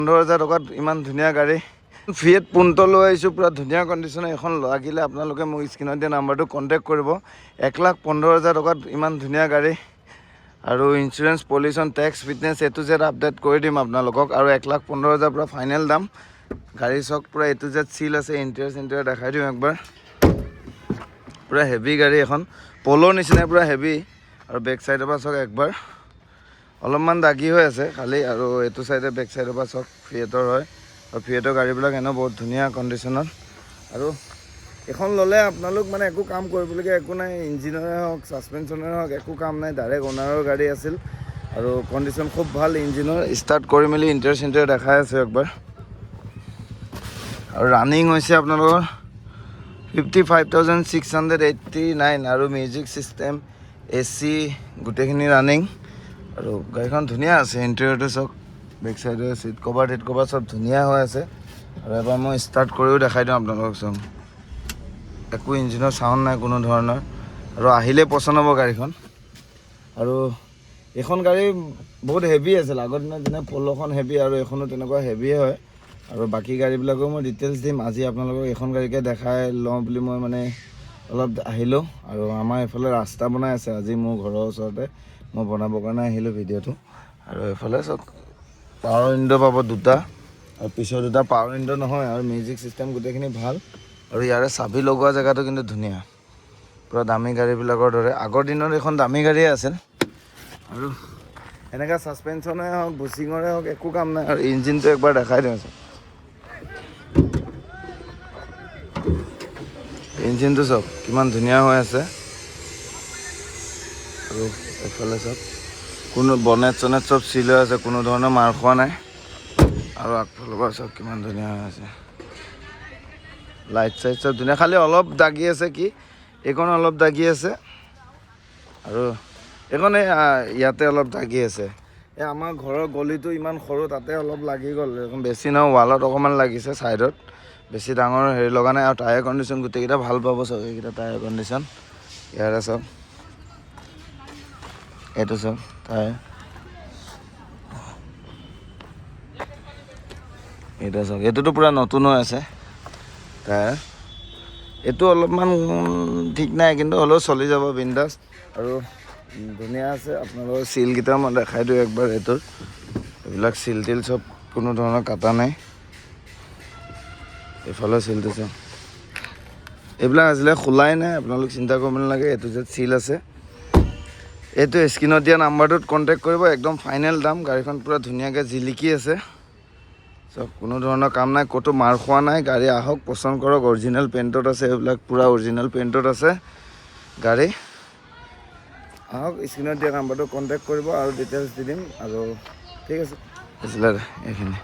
15,000 টকাত ইমান ধুনীয়া গাড়ী ফিয়েট পুণ্টো লৈ আহিছোঁ পুৰা ধুনীয়া কণ্ডিশ্যন এখন লাগিলে আপোনালোকে মোক স্ক্ৰীনত দিয়া নাম্বাৰটো কণ্টেক্ট কৰিব 1,15,000 টকাত ইমান ধুনীয়া গাড়ী আৰু insurance pollution tax fitness A to Z update কৰি দিম আপোনালোকক আৰু 1,15,000 পুৰা ফাইনেল দাম গাড়ী চক পুৰা A to Z চিল আছে ইণ্টেৰিয়ৰ দেখাই দিওঁ একবাৰ পুৰা হেভি গাড়ী এখন প'লৰ নিচিনা পুৰা হেভি আৰু বেক চাইডৰ পৰা চক একবাৰ অলপমান দাগি হৈ আছে খালি আৰু এইটো চাইডে বেক চাইডৰ পৰা চক ফিয়েটৰ হয় আৰু ফিয়েটৰ গাড়ীবিলাক এনেও বহুত ধুনীয়া কণ্ডিশ্যনত আৰু এখন ল'লে আপোনালোক মানে একো কাম কৰিবলগীয়া একো নাই ইঞ্জিনৰে হওক ছাছপেনশ্যনৰে হওক একো কাম নাই ডাইৰেক্ট অ'নাৰৰ গাড়ী আছিল আৰু কণ্ডিশ্যন খুব ভাল ইঞ্জিনৰ ষ্টাৰ্ট কৰি মেলি ইণ্টেৰিয়ৰ দেখাই আছে একবাৰ আৰু ৰানিং হৈছে আপোনালোকৰ 55,689 আৰু মিউজিক চিষ্টেম AC গোটেইখিনি ৰানিং আৰু গাড়ীখন ধুনীয়া আছে ইণ্টেৰিয়ৰটো চব বেক চাইডে চিট কভাৰ চব ধুনীয়া হৈ আছে আৰু এবাৰ মই ষ্টাৰ্ট কৰিও দেখাই দিওঁ আপোনালোকক চব একো ইঞ্জিনৰ চাউণ্ড নাই কোনো ধৰণৰ আৰু আহিলে পচন্দ হ'ব গাড়ীখন আৰু এইখন গাড়ী বহুত হেভি আছিল আগৰ দিনত যেনে প'ল'খন হেভি আৰু এইখনো তেনেকুৱা হেভিয়ে হয় আৰু বাকী গাড়ীবিলাকো মই ডিটেইলছ দিম আজি আপোনালোকক এইখন গাড়ীকে দেখাই লওঁ বুলি মই মানে অলপ আহিলোঁ আৰু আমাৰ এইফালে ৰাস্তা বনাই আছে আজি মোৰ ঘৰৰ ওচৰতে মই বনাবৰ কাৰণে আহিলোঁ ভিডিঅ'টো আৰু এইফালে চব পাৱাৰ উইণ্ডো পাব দুটা আৰু পিছৰ দুটা পাৱাৰ উইণ্ডো নহয় আৰু মিউজিক চিষ্টেম গোটেইখিনি ভাল আৰু ইয়াৰে চাবি লগোৱা জেগাটো কিন্তু ধুনীয়া পুৰা দামী গাড়ীবিলাকৰ দৰে আগৰ দিনত এইখন দামী গাড়ীয়ে আছিল আৰু এনেকুৱা ছাছপেনশ্যনে হওক বুচিঙৰে হওক একো কাম নাই আৰু ইঞ্জিনটো একবাৰ দেখাই দিওঁ ইঞ্জিনটো চব কিমান ধুনীয়া হৈ আছে আৰু এইফালে চব কোনো বনেট চনেট চব চিল হৈ আছে কোনো ধৰণৰ মাৰ খোৱা নাই আৰু আগফালৰ পৰা চব কিমান ধুনীয়া হৈ আছে লাইট চাইট চব ধুনীয়া খালি অলপ দাগি আছে কি এইখন অলপ দাগি আছে আৰু এইখন ইয়াতে অলপ দাগি আছে এই আমাৰ ঘৰৰ গলিটো ইমান সৰু তাতে অলপ লাগি গ'ল এইখন বেছি নহয় ৱালত অকণমান লাগিছে ছাইডত বেছি ডাঙৰ হেৰি লগা নাই আৰু টায়াৰ কণ্ডিশ্যন গোটেইকেইটা ভাল পাব চব এইকেইটা টায়াৰ কণ্ডিশ্যন ইয়াৰে চব এইটো চব টায়াৰ এইটো চব এইটোতো পূৰা নতুন হৈ আছে টায়াৰ এইটো অলপমান ঠিক নাই কিন্তু হ'লেও চলি যাব বিন্দাছ আৰু ধুনীয়া আছে আপোনালোকৰ চিলকেইটা মই দেখাই দিওঁ একবাৰ এইটোৰ এইবিলাক চিল তিল চব কোনো ধৰণৰ কাটা নাই এইফালে চিলটো চাওক এইবিলাক আজিলৈ খোলাই নাই আপোনালোক চিন্তা কৰিব নালাগে এইটো যে চিল আছে এইটো স্ক্ৰীনত দিয়া নাম্বাৰটোত কণ্টেক্ট কৰিব একদম ফাইনেল দাম গাড়ীখন পূৰা ধুনীয়াকৈ জিলিকি আছে চব কোনো ধৰণৰ কাম নাই ক'তো মাৰ খোৱা নাই গাড়ী আহক পচন্দ কৰক অৰিজিনেল পেইণ্টত আছে এইবিলাক পূৰা অৰিজিনেল পেইণ্টত আছে গাড়ী আহক স্ক্ৰীনত দিয়া নাম্বাৰটো কণ্টেক্ট কৰিব আৰু ডিটেইলছ দি দিম আৰু ঠিক আছে এইখিনি